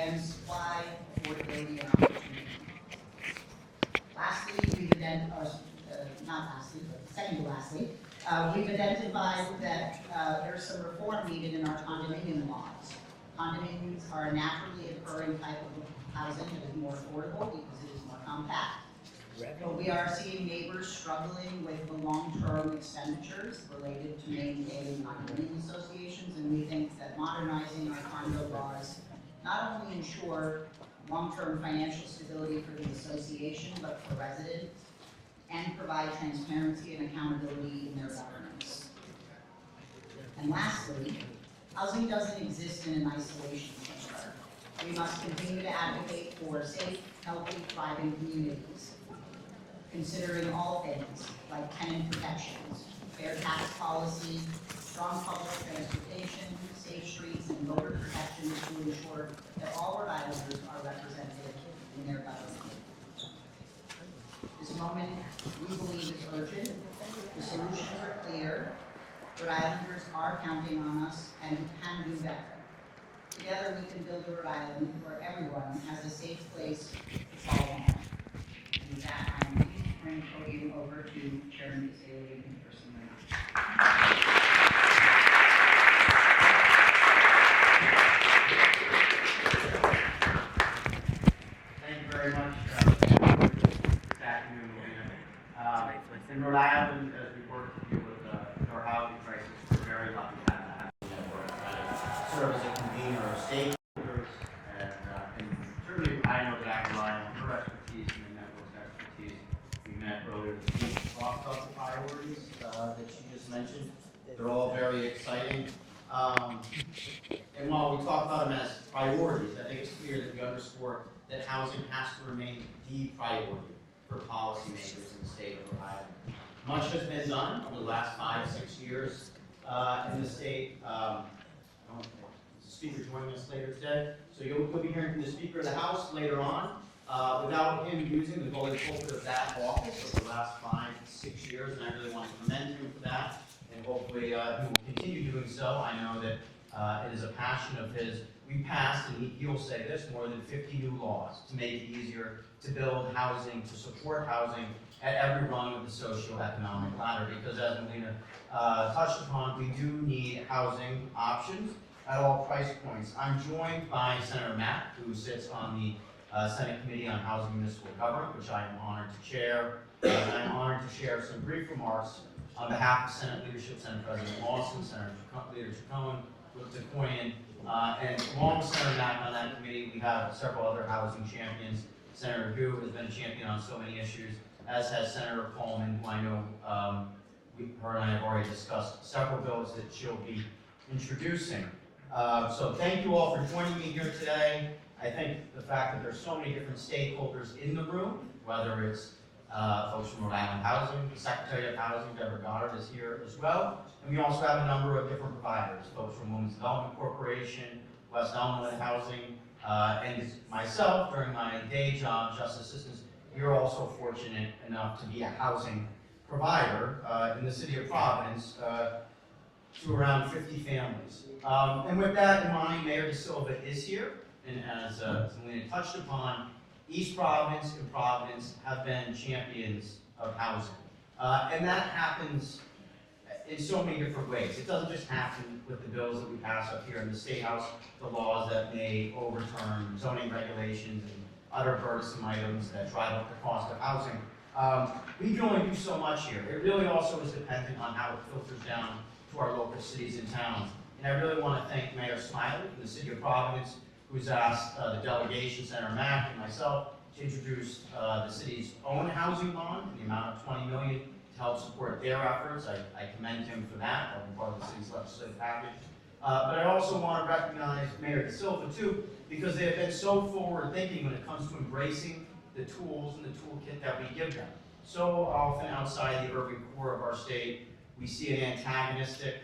and supply, affordability, and opportunity. Lastly, we've identified, not lastly, but second to lastly, we've identified that there's some reform needed in our condominium laws. Condominiums are a naturally occurring type of housing that is more affordable because it is more compact. But we are seeing neighbors struggling with the long-term expenditures related to maintaining condominium associations, and we think that modernizing our condo laws not only ensure long-term financial stability for the association, but for residents, and provide transparency and accountability in their governance. And lastly, housing doesn't exist in an isolation somewhere. We must continue to advocate for safe, healthy, thriving communities, considering all things like tenant protections, fair tax policy, strong public transportation, safe streets, and voter protections to ensure that all Rhode Islanders are represented in their government. This moment, we believe, is urgent. The solutions are clear. Rhode Islanders are counting on us and can do better. Together, we can build a Rhode Island where everyone has a safe place to call home. And with that, I'm pleased to turn the podium over to Chairman Bailey and Person Thank you very much this afternoon, Melina. In Rhode Island, as we work to deal with our housing crisis, we're very lucky to have that network serve as a convener of stakeholders, and certainly I know that I rely on her expertise and the network's expertise. We met earlier this week to talk about the priorities that she just mentioned. They're all very exciting. And while we talk about them as priorities, I think it's clear that we underscore that housing has to remain the priority for policymakers in the state of Rhode Island. Much has been done over the last 5-6 years in the state. There's a speaker joining us later today, so you'll be hearing from the Speaker of the House later on. Without him using the bully pulpit of that office over the last 5-6 years, and I really want to commend him for that, and hopefully he will continue doing so. I know that it is a passion of his. We passed, and he'll say this, more than 50 new laws to make it easier to build housing, to support housing at every rung of the socioeconomic ladder, because as Melina touched upon, we do need housing options at all price points. I'm joined by Senator Mack, who sits on the Senate Committee on Housing and Municipal Government, which I am honored to chair, and I'm honored to share some brief remarks on behalf of Senate leadership, Senate President Lawson, Senator Leader Chacon, Takoyan, and along with Senator Mack on that committee, we have several other housing champions. Senator Hu has been a champion on so many issues, as has Senator Coleman, who I know her and I have already discussed several bills that she'll be introducing. So thank you all for joining me here today. I think the fact that there's so many different stakeholders in the room, whether it's folks from Rhode Island Housing, the Secretary of Housing, Deborah Goddard, is here as well. And we also have a number of different providers, folks from Women's Development Corporation, West Elmwood Housing, and myself, during my day job, Justice Assistance. We are also fortunate enough to be a housing provider in the city of Providence to around 50 families. And with that in mind, Mayor De Silva is here, and as Melina touched upon, East Providence and Providence have been champions of housing. And that happens in so many different ways. It doesn't just happen with the bills that we pass up here in the State House, the laws that may overturn zoning regulations and other burdensome items that drive up the cost of housing. We can only do so much here. It really also is dependent on how it filters down to our local cities and towns. And I really want to thank Mayor Smiley from the City of Providence, who's asked the delegation, Senator Mack and myself, to introduce the city's own housing bond in the amount of $20 million to help support their efforts. I commend him for that. That'll be part of the city's legislative package. But I also want to recognize Mayor De Silva too, because they have been so forward-thinking when it comes to embracing the tools and the toolkit that we give them. So often outside the urban core of our state, we see an antagonistic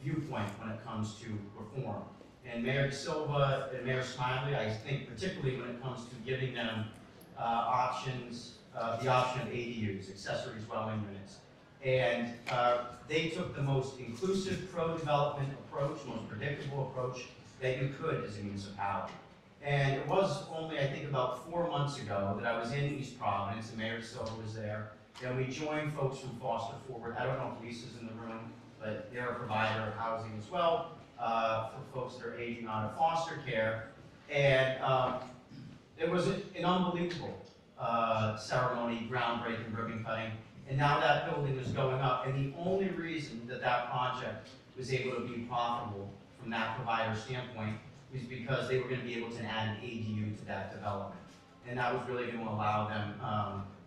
viewpoint when it comes to reform. And Mayor De Silva and Mayor Smiley, I think particularly when it comes to giving them options, the option of ADUs, accessory dwelling units. And they took the most inclusive pro-development approach, most predictable approach that you could as a municipality. And it was only, I think, about 4 months ago that I was in East Providence, and Mayor Silva was there, and we joined folks from Foster Forward. I don't know if Lisa's in the room, but they're a provider of housing as well, for folks that are aging out of foster care. And it was an unbelievable ceremony, groundbreaking, ribbon cutting, and now that building is going up. And the only reason that that project was able to be profitable from that provider standpoint was because they were going to be able to add an ADU to that development, and that was really going to allow them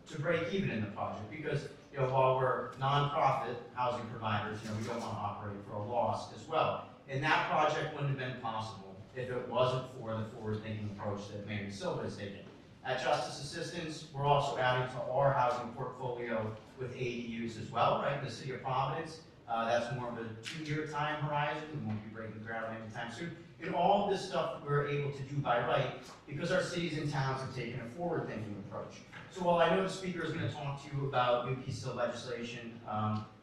to break even in the project. Because while we're nonprofit housing providers, we don't want to operate for a loss as well. And that project wouldn't have been possible if it wasn't for the forward-thinking approach that Mayor Silva has taken. At Justice Assistance, we're also adding to our housing portfolio with ADUs as well, right? In the city of Providence, that's more of a 2-year time horizon. We won't be breaking ground anytime soon. And all of this stuff we're able to do by right because our cities and towns have taken a forward-thinking approach. So while I know the speaker is going to talk to you about new pieces of legislation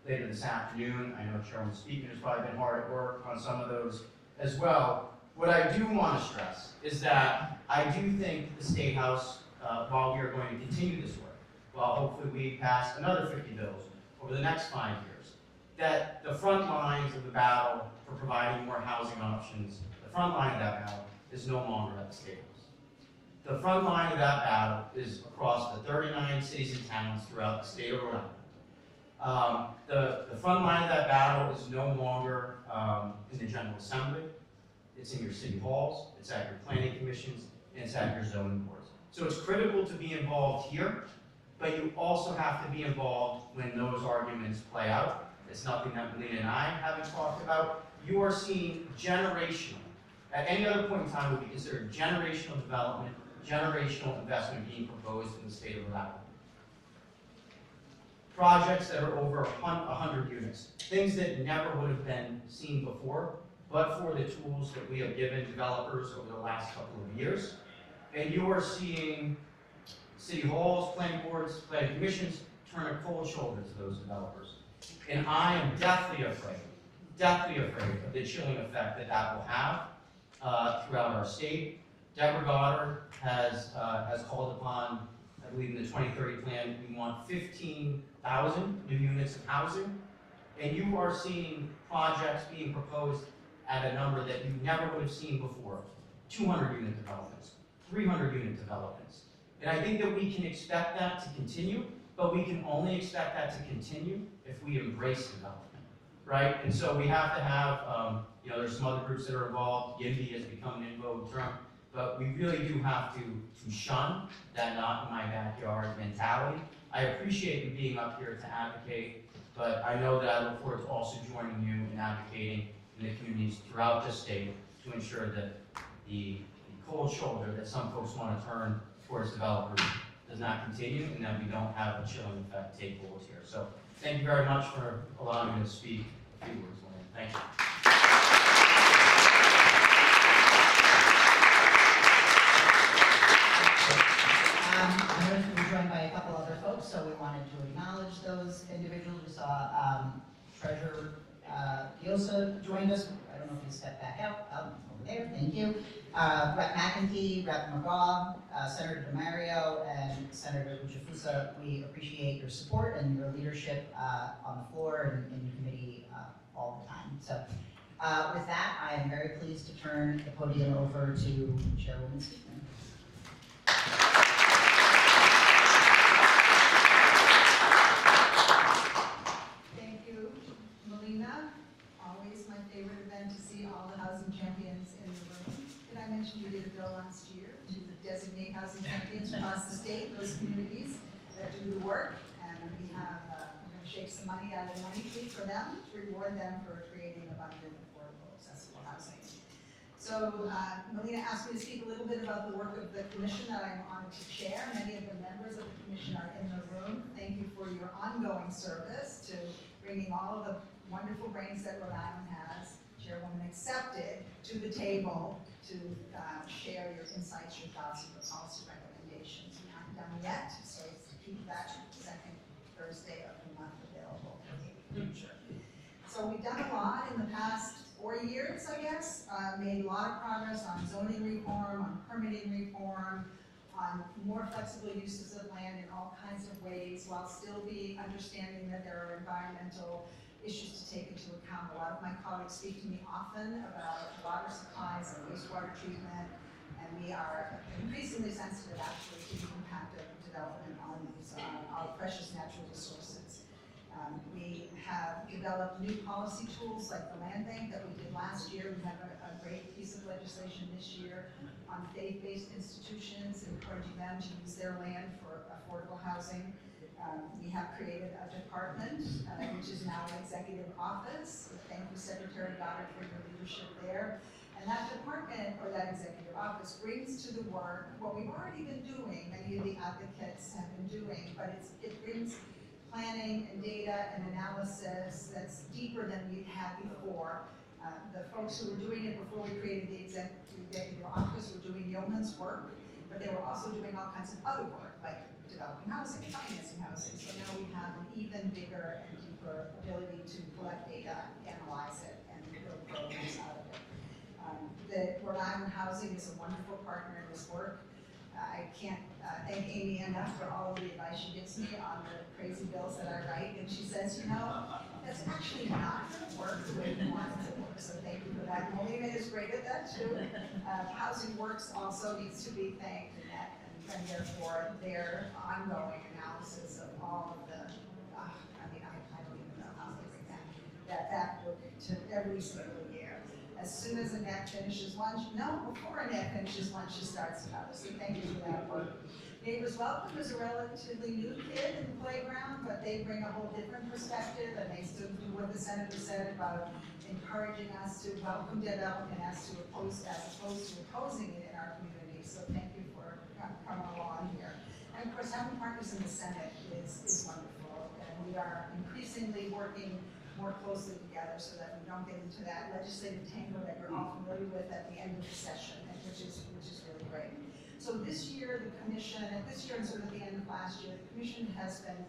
later this afternoon, I know Chairman Speaker has probably been hard at work on some of those as well. What I do want to stress is that I do think the State House, while we are going to continue this work, while hopefully we pass another 50 bills over the next 5 years, that the front lines of the battle for providing more housing options, the front line of that battle is no longer at the State House. The front line of that battle is across the 39 cities and towns throughout the state of Rhode Island. The front line of that battle is no longer in the General Assembly. It's in your city halls, it's at your planning commissions, and it's at your zoning boards. So it's critical to be involved here, but you also have to be involved when those arguments play out. It's nothing that Melina and I haven't talked about. You are seeing generational, at any other point in time would be considered generational development, generational investment being proposed in the state of Rhode Island. Projects that are over 100 units, things that never would have been seen before, but for the tools that we have given developers over the last couple of years. And you are seeing city halls, planning boards, planning commissions turn a cold shoulder to those developers. And I am deathly afraid of the chilling effect that that will have throughout our state. Deborah Goddard has called upon, I believe in the 2030 plan, we want 15,000 new units of housing. And you are seeing projects being proposed at a number that you never would have seen before. 200 unit developments, 300 unit developments. And I think that we can expect that to continue, but we can only expect that to continue if we embrace development, right? And so we have to have, there's some other groups that are involved. YIMBY has become an in vogue term, but we really do have to shun that not in my backyard mentality. I appreciate you being up here to advocate, but I know that I look forward to also joining you in advocating in the communities throughout the state to ensure that the cold shoulder that some folks want to turn towards developers does not continue, and that we don't have a chilling effect take hold here. So thank you very much for allowing me to speak a few words, Lynn. Thank you. I noticed we were joined by a couple other folks, so we wanted to acknowledge those individuals. We saw Treasurer Yosa joined us. I don't know if he stepped back out. Over there, thank you. Rep McEntee, Rep McGraw, Senator DeMario, and Senator Uchafusa, we appreciate your support and your leadership on the floor and in committee all the time. So with that, I am very pleased to turn the podium over to Chairwoman Speakman. Thank you, Melina. Always my favorite event to see all the housing champions in the room. Did I mention you did a bill last year to designate housing champions across the state, those communities that do the work, and we have, we're going to shake some money out of the money tree for them to reward them for creating abundant, affordable, accessible housing. So Melina asked me to speak a little bit about the work of the commission that I'm honored to chair. Many of the members of the commission are in the room. Thank you for your ongoing service to bringing all of the wonderful brains that Rhode Island has, Chairwoman accepted, to the table to share your insights, your thoughts, and your policy recommendations. We aren't done yet, so keep that second Thursday of the month available for the future. So we've done a lot in the past 4 years, I guess, made a lot of progress on zoning reform, on permitting reform, on more flexible uses of land in all kinds of ways, while still understanding that there are environmental issues to take into account. A lot of my colleagues speak to me often about water supplies and wastewater treatment, and we are increasingly sensitive actually to the impact of development on these, our precious natural resources. We have developed new policy tools like the land bank that we did last year. We have a great piece of legislation this year on faith-based institutions, encouraging them to use their land for affordable housing. We have created a department, which is now an executive office. Thank you, Secretary Goddard, for your leadership there. And that department, or that executive office, brings to the work what we've already been doing, many of the advocates have been doing, but it brings planning and data and analysis that's deeper than we've had before. The folks who were doing it before we created the executive office were doing yeoman's work, but they were also doing all kinds of other work, like developing housing, financing housing. So now we have an even bigger and deeper ability to collect data, analyze it, and build programs out of it. The Rhode Island Housing is a wonderful partner in this work. I can't thank Amy enough for all of the advice she gives me on the crazy bills that I write, and she says, you know, that's actually not going to work the way you want it to work, so thank you for that. Molina is great at that too. Housing Works also needs to be thanked, and therefore their ongoing analysis of all of the, I don't even know how they bring that book to every single year. As soon as Annette finishes lunch, before Annette finishes lunch, she starts another. So thank you for that work. Neighbors Welcome is a relatively new kid in the playground, but they bring a whole different perspective, and they still do what the senator said about encouraging us to welcome development as opposed to opposing it in our community. So thank you for coming along here. And of course, having partners in the Senate is wonderful, and we are increasingly working more closely together so that we don't get into that legislative tangle that you're all familiar with at the end of the session, which is really great. So this year, the commission, and this year and sort of the end of last year, the commission has been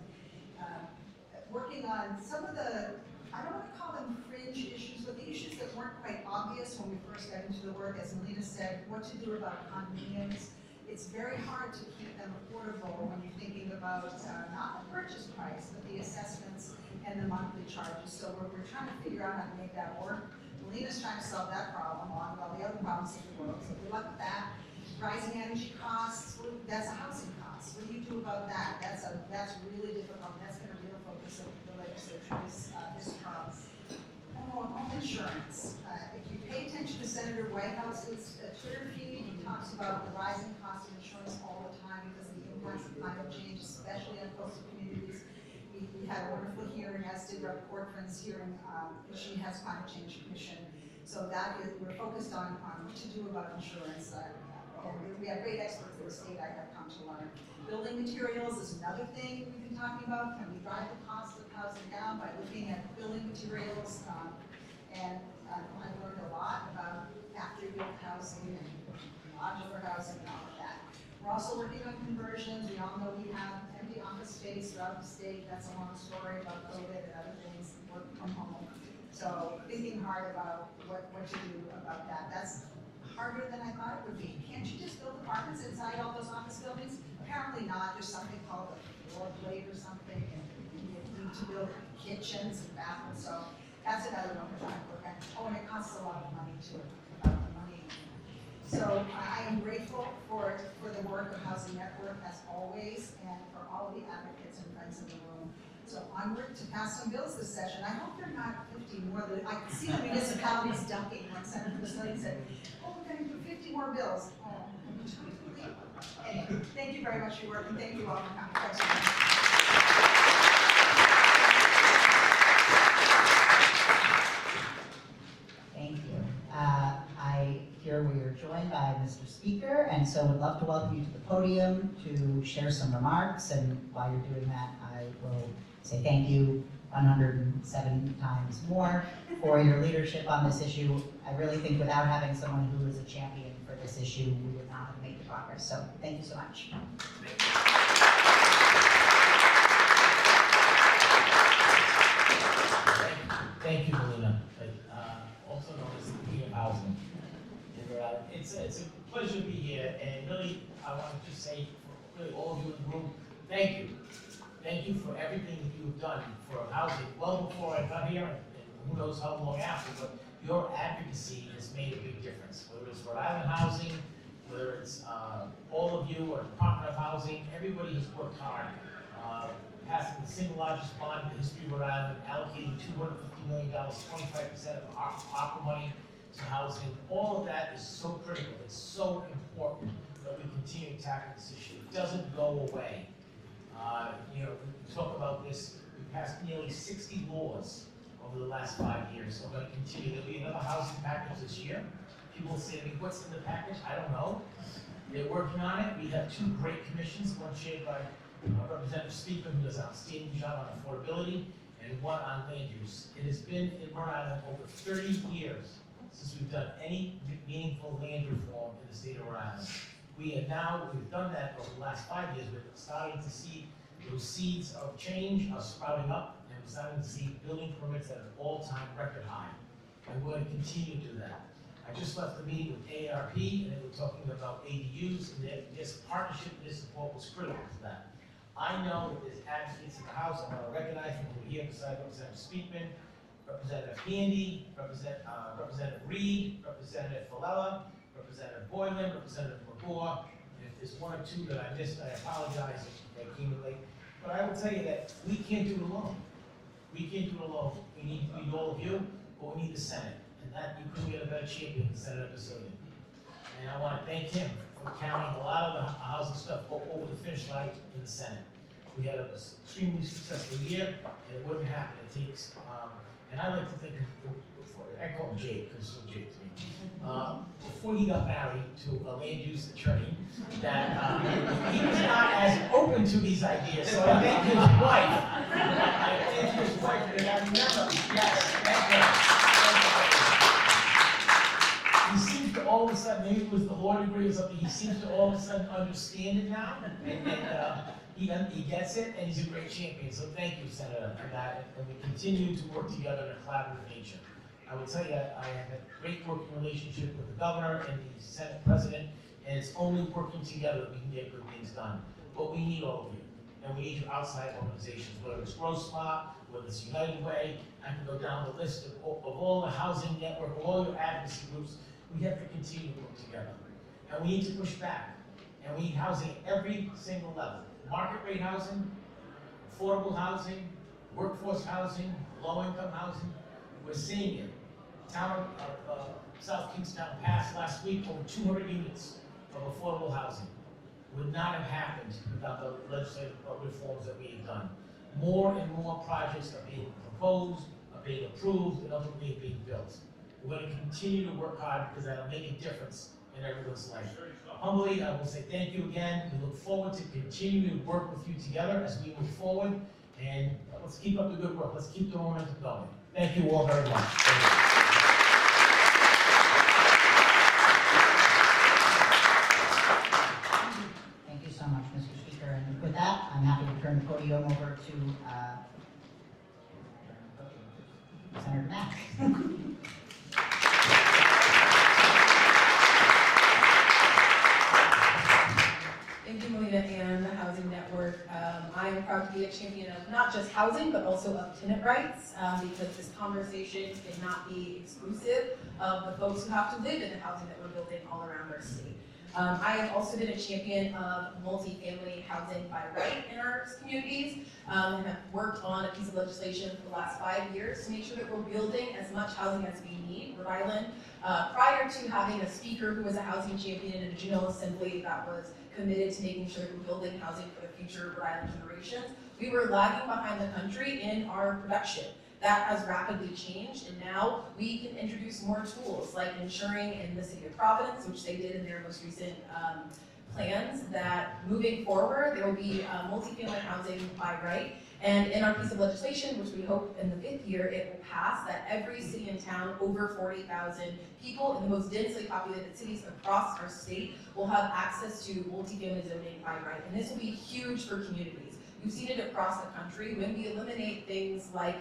working on some of the, I don't want to call them fringe issues, but the issues that weren't quite obvious when we first got into the work. As Melina said, what to do about condominiums. It's very hard to keep them affordable when you're thinking about not the purchase price, but the assessments and the monthly charges. So we're trying to figure out how to make that work. Melina's trying to solve that problem along with all the other problems in the world. So good luck with that. Rising energy costs, that's a housing cost. What do you do about that? That's really difficult. That's been a real focus of the legislature this term. Home insurance. If you pay attention to Senator Whitehouse's Twitter feed, he talks about the rising cost of insurance all the time because of the impacts of climate change, especially on coastal communities. We had a wonderful hearing, as did Rep. Corcoran's hearing. She has Climate Change Commission. So we're focused on what to do about insurance. And we have great experts in the state, I have come to learn. Building materials is another thing we've been talking about. Can we drive the cost of housing down by looking at building materials? And I learned a lot about factory-built housing and modular housing and all of that. We're also working on conversions. We all know we have empty office space throughout the state. That's a long story about COVID and other things, work from home. So thinking hard about what to do about that. That's harder than I thought it would be. Can't you just build apartments inside all those office buildings? Apparently not. There's something called a floor plate or something, and you need to build kitchens and bathrooms. So that's another one we're trying to work on. Oh, and it costs a lot of money too, about the money. So I am grateful for the work of Housing Network as always, and for all the advocates and friends in the room. So onward to pass some bills this session. I hope there are not 50 more. I can see the municipalities ducking when Senator Slade said, oh, we're going to do 50 more bills. Oh, anyway, thank you very much for your work, and thank you all for coming. Thank you. I hear we are joined by Mr. Speaker, and so would love to welcome you to the podium to share some remarks. And while you're doing that, I will say thank you 107 times more for your leadership on this issue. I really think without having someone who is a champion for this issue, we would not have made the progress. So thank you so much. Thank you, Melina. Also known it's a pleasure to be here, and really, I want to just say, for really all of you in the room, thank you. Thank you for everything that you've done for housing, well before I got here, and who knows how long after, but your advocacy has made a big difference. Whether it's Rhode Island Housing, whether it's all of you, or Department of Housing, everybody has worked hard. Passing the single largest bond in the history of Rhode Island, allocating $250 million, 25% of ARPA money to housing. All of that is so critical. It's so important that we continue to tackle this issue. It doesn't go away. We talk about this. We passed nearly 60 laws over the last 5 years. So we're going to continue. There'll be another housing package this year. People will say to me, what's in the package? I don't know. They're working on it. We have 2 great commissions, one chaired by Representative Speaker, who does an outstanding job on affordability, and one on land use. It has been in Rhode Island over 30 years since we've done any meaningful land reform in the state of Rhode Island. We've done that over the last 5 years. We're starting to see those seeds of change are sprouting up, and we're starting to see building permits at an all-time record high. And we're going to continue to do that. I just left the meeting with ARP, and they were talking about ADUs, and this partnership, this support was critical to that. I know that there's advocates in the House. I want to recognize them who are here beside Representative Speakman, Representative Handy, Representative Reed, Representative Falella, Representative Boylan, Representative McGraw. And if there's 1 or 2 that I missed, I apologize if I came in late. But I will tell you that we can't do it alone. We can't do it alone. We need all of you, but we need the Senate. And that you couldn't get a better champion than Senator Basilian. And I want to thank him for carrying a lot of the housing stuff over the finish line in the Senate. We had an extremely successful year, and it wouldn't happen. It takes, and I like to think, I call him Jake, because he's so Jake to me. Before he got married to a land use attorney, that he was not as open to these ideas. So I thank his wife. And I remember, yes, thank you. He seems to all of a sudden, maybe it was the law degree or something, he seems to all of a sudden understand it now, and he gets it, and he's a great champion. So thank you, Senator, for that, and we continue to work together in a collaborative nature. I will tell you, I have a great working relationship with the governor and the Senate president, and it's only working together that we can get good things done. But we need all of you, and we need your outside organizations, whether it's GrowSmart, whether it's United Way. I can go down the list of all the housing network, all your advocacy groups. We have to continue to work together. And we need to push back. And we need housing at every single level. Market rate housing, affordable housing, workforce housing, low-income housing. We're seeing it. Town of South Kingstown passed last week over 200 units of affordable housing. Would not have happened without the legislative reforms that we have done. More and more projects are being proposed, are being approved, and ultimately being built. We're going to continue to work hard because that'll make a difference in everyone's life. Humbly, I will say thank you again. We look forward to continuing to work with you together as we move forward. And let's keep up the good work. Let's keep the momentum going. Thank you all very much. Thank you so much, Mr. Speaker. And with that, I'm happy to turn the podium over to Senator Mack. Thank you, Melina and the Housing Network. I am proud to be a champion of not just housing, but also of tenant rights, because this conversation cannot be exclusive of the folks who have to live in the housing that we're building all around our state. I have also been a champion of multifamily housing by right in our communities, and have worked on a piece of legislation for the last 5 years to make sure that we're building as much housing as we need. Rhode Island, prior to having a speaker who was a housing champion in a General Assembly that was committed to making sure that we're building housing for the future Rhode Island generations, we were lagging behind the country in our production. That has rapidly changed, and now we can introduce more tools like ensuring in the city of Providence, which they did in their most recent plans, that moving forward there will be multifamily housing by right. And in our piece of legislation, which we hope in the 5th year it will pass, that every city and town over 40,000 people in the most densely populated cities across our state will have access to multifamily zoning by right. And this will be huge for communities. We've seen it across the country when we eliminate things like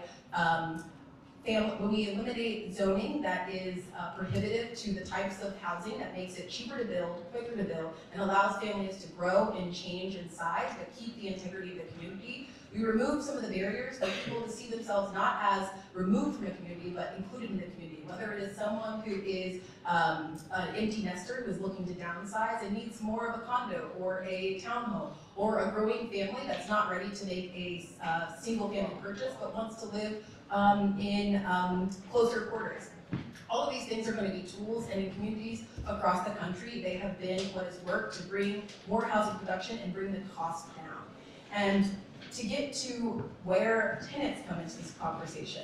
when we eliminate zoning that is prohibitive to the types of housing that makes it cheaper to build, quicker to build, and allows families to grow and change in size, but keep the integrity of the community. We remove some of the barriers for people to see themselves not as removed from a community, but included in the community. Whether it is someone who is an empty nester who is looking to downsize and needs more of a condo or a townhome, or a growing family that's not ready to make a single family purchase, but wants to live in closer quarters. All of these things are going to be tools, and in communities across the country, they have been what has worked to bring more housing production and bring the cost down. And to get to where tenants come into this conversation,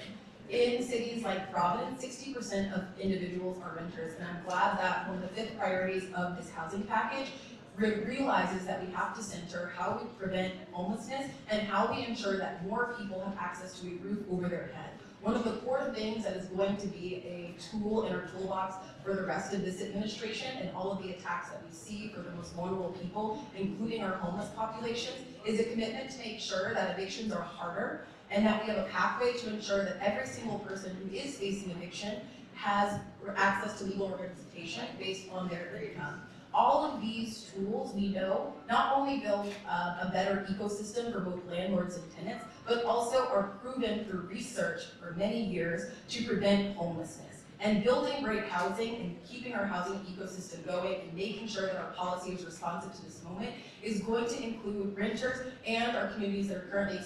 in cities like Providence, 60% of individuals are renters, and I'm glad that one of the 5th priorities of this housing package realizes that we have to center how we prevent homelessness and how we ensure that more people have access to a roof over their head. One of the core things that is going to be a tool in our toolbox for the rest of this administration and all of the attacks that we see for the most vulnerable people, including our homeless populations, is a commitment to make sure that evictions are harder and that we have a pathway to ensure that every single person who is facing eviction has access to legal representation based on their income. All of these tools, we know, not only build a better ecosystem for both landlords and tenants, but also are proven through research for many years to prevent homelessness. And building great housing and keeping our housing ecosystem going and making sure that our policy is responsive to this moment is going to include renters and our communities that are currently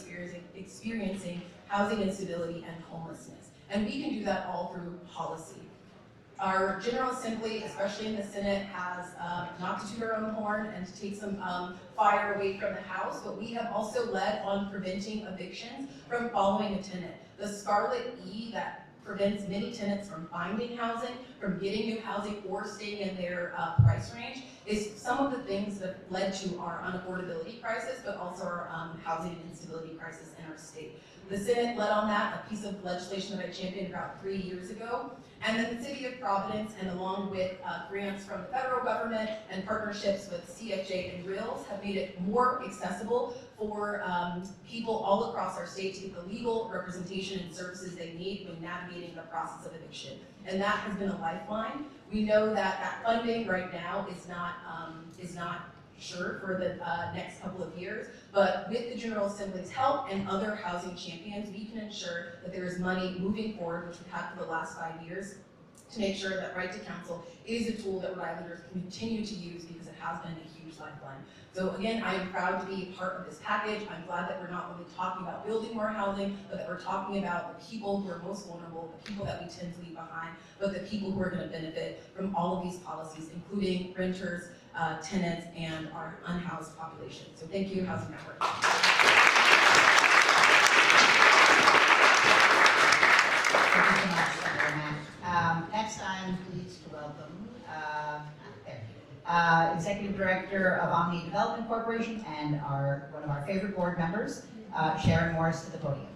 experiencing housing instability and homelessness. And we can do that all through policy. Our General Assembly, especially in the Senate, has not to toot our own horn and to take some fire away from the House, but we have also led on preventing evictions from following a tenant. The Scarlet E that prevents many tenants from finding housing, from getting new housing, or staying in their price range is some of the things that led to our unaffordability crisis, but also our housing instability crisis in our state. The Senate led on that, a piece of legislation that I championed about 3 years ago. And then the City of Providence, and along with grants from the federal government and partnerships with CFJ and RILS, have made it more accessible for people all across our state to get the legal representation and services they need when navigating the process of eviction. And that has been a lifeline. We know that that funding right now is not sure for the next couple of years, but with the General Assembly's help and other housing champions, we can ensure that there is money moving forward, which we've had for the last 5 years, to make sure that Right to Counsel is a tool that Rhode Islanders continue to use because it has been a huge lifeline. So again, I am proud to be part of this package. I'm glad that we're not only talking about building more housing, but that we're talking about the people who are most vulnerable, the people that we tend to leave behind, but the people who are going to benefit from all of these policies, including renters, tenants, and our unhoused population. So thank you, Housing Network. Thank you so much, Senator Mack. Next, I'm pleased to welcome Executive Director of Omni Development Corporation and one of our favorite board members, Sharon Morris, to the podium.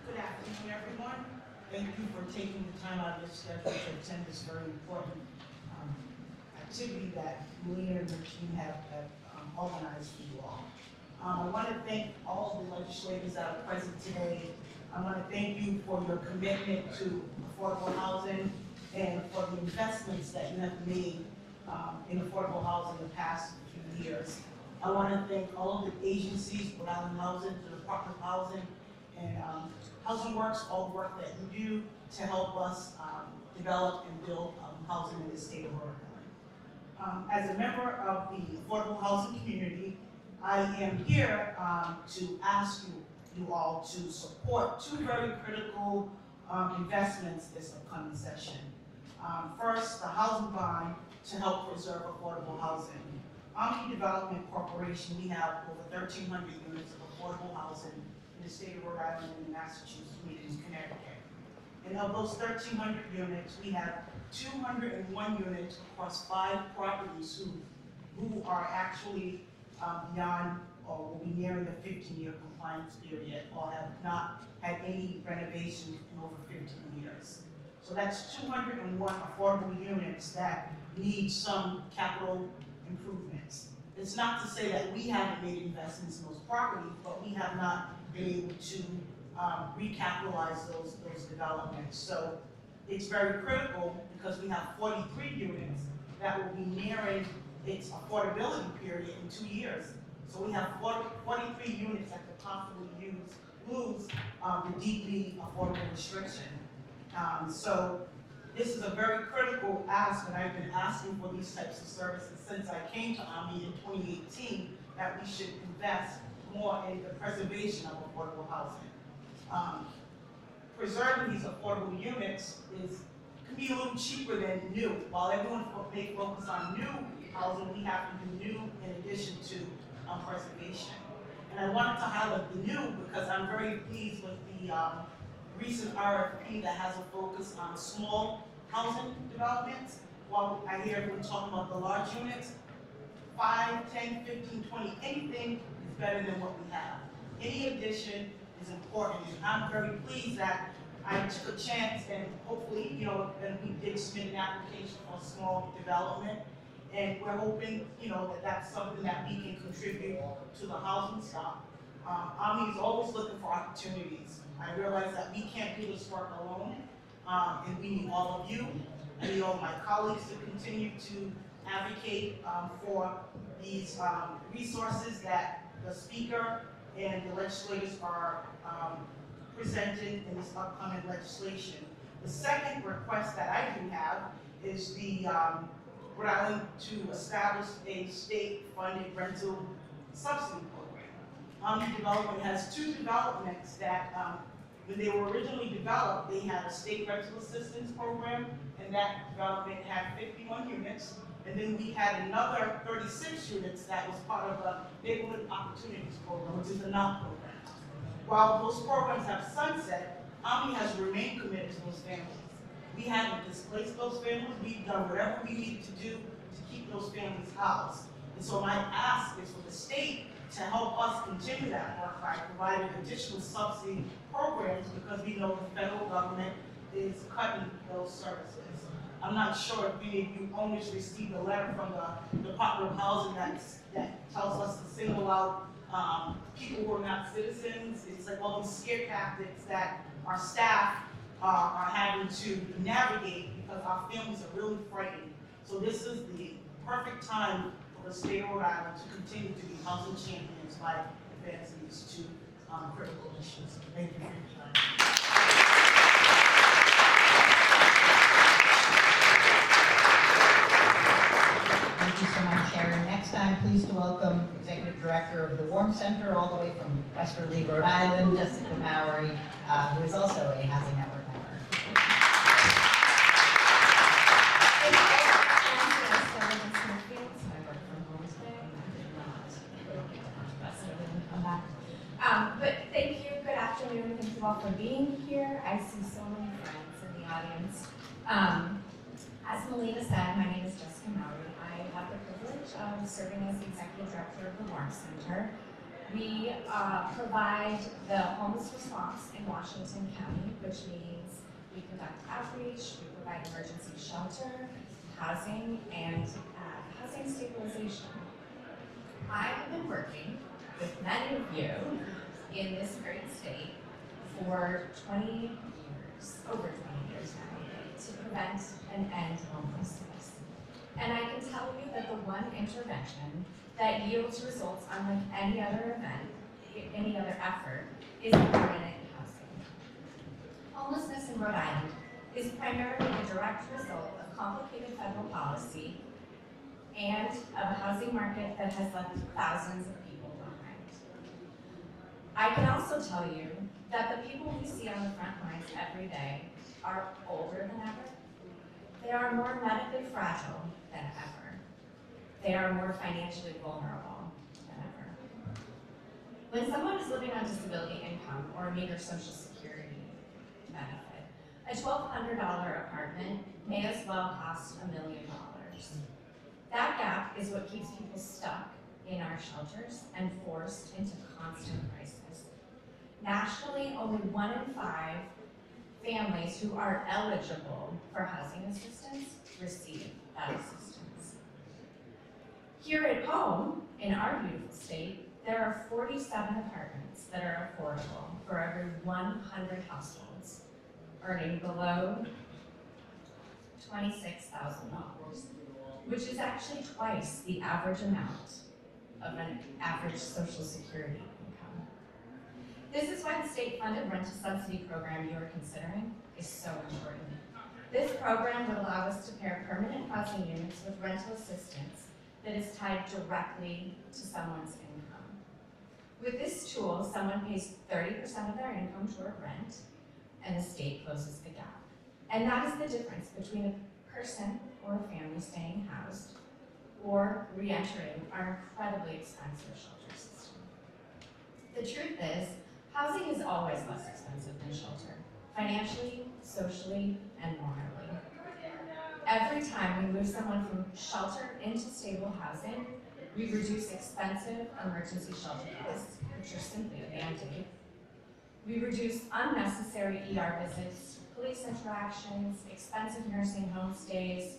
Good afternoon, everyone. Thank you for taking the time out of your schedule to attend this very important activity that Melina and her team have organized for you all. I want to thank all the legislators that are present today. I want to thank you for your commitment to affordable housing and for the investments that you have made in affordable housing in the past few years. I want to thank all of the agencies, Rhode Island Housing, the Department of Housing, and Housing Works, all the work that you do to help us develop and build housing in the state of Rhode Island. As a member of the affordable housing community, I am here to ask you all to support two very critical investments this upcoming session. First, the housing bond to help preserve affordable housing. Omni Development Corporation, we have over 1,300 units of affordable housing in the state of Rhode Island and Massachusetts, and Connecticut. And of those 1,300 units, we have 201 units across 5 properties who are actually beyond or will be nearing the 15-year compliance period or have not had any renovations in over 15 years. So that's 201 affordable units that need some capital improvements. It's not to say that we haven't made investments in those properties, but we have not been able to recapitalize those developments. So it's very critical because we have 43 units that will be nearing its affordability period in 2 years. So we have 43 units that could possibly lose the DB affordable restriction. So this is a very critical ask, and I've been asking for these types of services since I came to AMI in 2018, that we should invest more in the preservation of affordable housing. Preserving these affordable units can be a little cheaper than new. While everyone may focus on new housing, we have to do new in addition to preservation. And I wanted to highlight the new because I'm very pleased with the recent RFP that has a focus on small housing developments. While I hear everyone talking about the large units, 5, 10, 15, 20, anything is better than what we have. Any addition is important, and I'm very pleased that I took a chance and hopefully, and we did submit an application for a small development, and we're hoping, that that's something that we can contribute to the housing stock. AMI is always looking for opportunities. I realize that we can't do this work alone, and we need all of you. I need all my colleagues to continue to advocate for these resources that the speaker and the legislators are presenting in this upcoming legislation. The second request that I do have is the Rhode Island to establish a state-funded rental subsidy program. AMI Development has 2 developments that, when they were originally developed, they had a state rental assistance program, and that development had 51 units. And then we had another 36 units that was part of the Neighborhood Opportunities Program, which is a NOP program. While those programs have sunset, AMI has remained committed to those families. We haven't displaced those families. We've done whatever we needed to do to keep those families housed. And so my ask is for the state to help us continue that work by providing additional subsidy programs, because we know the federal government is cutting those services. I'm not sure if any of you owners received a letter from the Department of Housing that tells us to single out people who are not citizens. It's like all these scare tactics that our staff are having to navigate because our families are really frightened. So this is the perfect time for the state of Rhode Island to continue to be housing champions by advancing these 2 critical issues. Thank you for your time. Thank you so much, Sharon. Next, I'm pleased to welcome Executive Director of the Warm Center, all the way from Westerly, Rhode Island, Jessica Mowry, who is also a Housing Network member. But thank you, good afternoon, thank you all for being here. I see so many friends in the audience. As Melina said, my name is Jessica Mowry. I have the privilege of serving as the Executive Director of the Warm Center. We provide the homeless response in Washington County, which means we conduct outreach, we provide emergency shelter, housing, and housing stabilization. I have been working with many of you in this great state for 20 years, over 20 years now, to prevent and end homelessness. And I can tell you that the one intervention that yields results unlike any other effort is permanent housing. Homelessness in Rhode Island is primarily the direct result of complicated federal policy and of a housing market that has left thousands of people behind. I can also tell you that the people we see on the front lines every day are older than ever. They are more medically fragile than ever. They are more financially vulnerable than ever. When someone is living on disability income or a meager Social Security benefit, a $1,200 apartment may as well cost $1 million. That gap is what keeps people stuck in our shelters and forced into constant crisis. Nationally, only 1 in 5 families who are eligible for housing assistance receive that assistance. Here at home, in our beautiful state, there are 47 apartments that are affordable for every 100 households, earning below $26,000, which is actually twice the average amount of an average Social Security income. This is why the state-funded rental subsidy program you are considering is so important. This program would allow us to pair permanent housing units with rental assistance that is tied directly to someone's income. With this tool, someone pays 30% of their income toward rent, and the state closes the gap. And that is the difference between a person or a family staying housed or re-entering our incredibly expensive shelter system. The truth is, housing is always less expensive than shelter, financially, socially, and morally. Every time we move someone from shelter into stable housing, we reduce expensive emergency shelter costs, which are simply a Band-Aid. We reduce unnecessary ER visits, police interactions, expensive nursing home stays,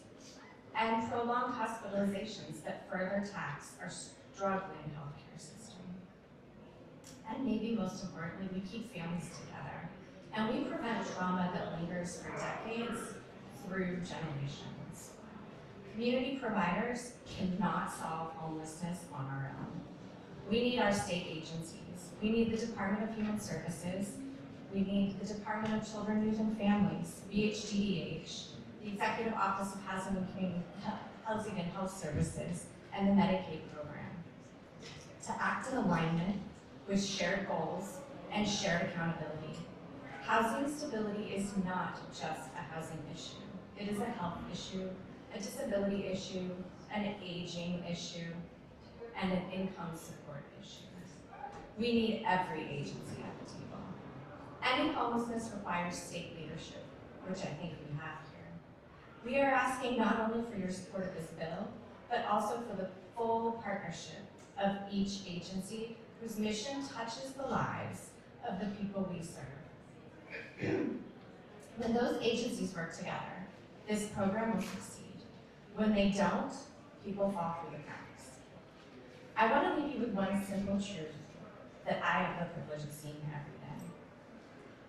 and prolonged hospitalizations that further tax our struggling healthcare system. And maybe most importantly, we keep families together, and we prevent trauma that lingers for decades through generations. Community providers cannot solve homelessness on our own. We need our state agencies. We need the Department of Human Services. We need the Department of Children, Youth, and Families, VHGDH, the Executive Office of Housing and Health Services, and the Medicaid program to act in alignment with shared goals and shared accountability. Housing stability is not just a housing issue. It is a health issue, a disability issue, an aging issue, and an income support issue. We need every agency at the table. Ending homelessness requires state leadership, which I think we have here. We are asking not only for your support of this bill, but also for the full partnership of each agency whose mission touches the lives of the people we serve. When those agencies work together, this program will succeed. When they don't, people fall through the cracks. I want to leave you with one simple truth that I have the privilege of seeing every day.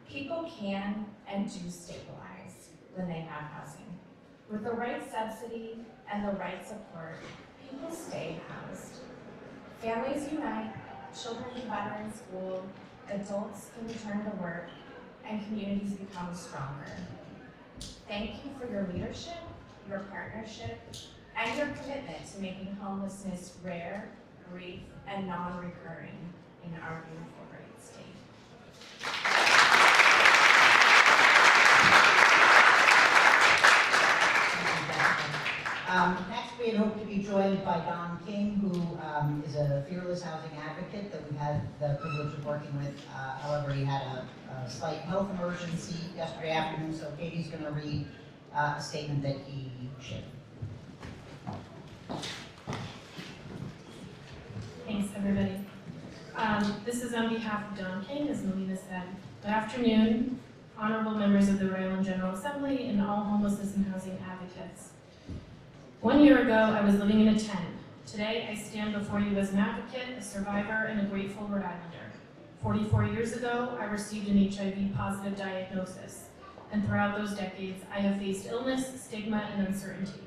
People can and do stabilize when they have housing. With the right subsidy and the right support, people stay housed. Families unite, children do better in school, adults can return to work, and communities become stronger. Thank you for your leadership, your partnership, and your commitment to making homelessness rare, brief, and non-recurring in our beautiful great state. Next, we had hoped to be joined by Don King, who is a fearless housing advocate that we've had the privilege of working with. However, he had a slight health emergency yesterday afternoon, so Katie's going to read a statement that he shared. Thanks, everybody. This is on behalf of Don King, as Melina said. Good afternoon, honorable members of the Rhode Island General Assembly and all homelessness and housing advocates. 1 year ago, I was living in a tent. Today, I stand before you as an advocate, a survivor, and a grateful Rhode Islander. 44 years ago, I received an HIV-positive diagnosis, and throughout those decades, I have faced illness, stigma, and uncertainty.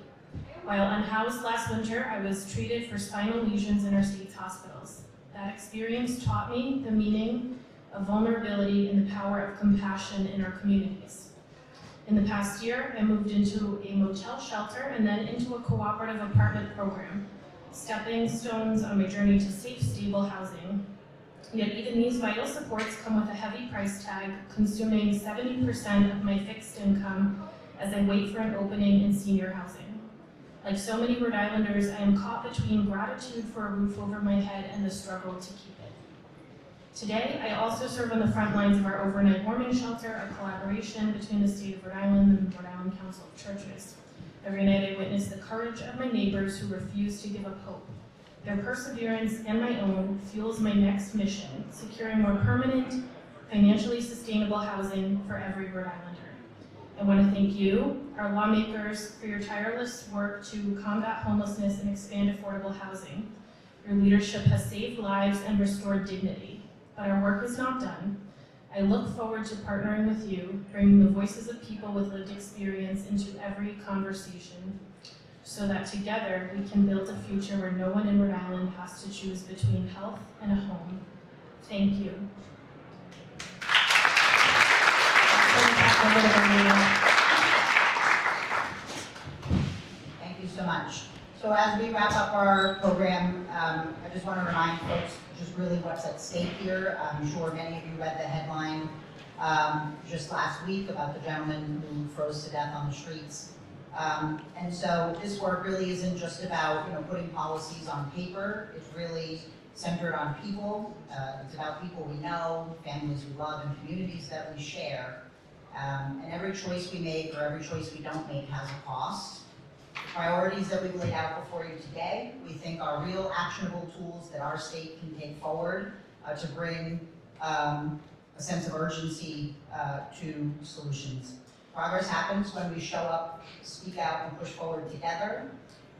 While unhoused last winter, I was treated for spinal lesions in our state's hospitals. That experience taught me the meaning of vulnerability and the power of compassion in our communities. In the past year, I moved into a motel shelter and then into a cooperative apartment program, stepping stones on my journey to safe, stable housing. Yet even these vital supports come with a heavy price tag, consuming 70% of my fixed income as I wait for an opening in senior housing. Like so many Rhode Islanders, I am caught between gratitude for a roof over my head and the struggle to keep it. Today, I also serve on the front lines of our overnight warming shelter, a collaboration between the state of Rhode Island and the Rhode Island Council of Churches. Every night I witness the courage of my neighbors who refuse to give up hope. Their perseverance and my own fuels my next mission, securing more permanent, financially sustainable housing for every Rhode Islander. I want to thank you, our lawmakers, for your tireless work to combat homelessness and expand affordable housing. Your leadership has saved lives and restored dignity, but our work is not done. I look forward to partnering with you, bringing the voices of people with lived experience into every conversation, so that together we can build a future where no one in Rhode Island has to choose between health and a home. Thank you. Thank you so much. So as we wrap up our program, I just want to remind folks just really what's at stake here. I'm sure many of you read the headline just last week about the gentleman who froze to death on the streets. And so this work really isn't just about putting policies on paper. It's really centered on people. It's about people we know, families we love, and communities that we share. And every choice we make or every choice we don't make has a cost. The priorities that we've laid out before you today, we think are real actionable tools that our state can take forward to bring a sense of urgency to solutions. Progress happens when we show up, speak out, and push forward together.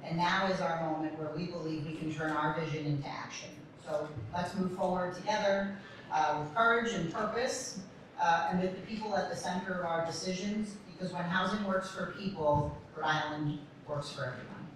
And now is our moment where we believe we can turn our vision into action. So let's move forward together with courage and purpose, and with the people at the center of our decisions, because when housing works for people, Rhode Island works for everyone.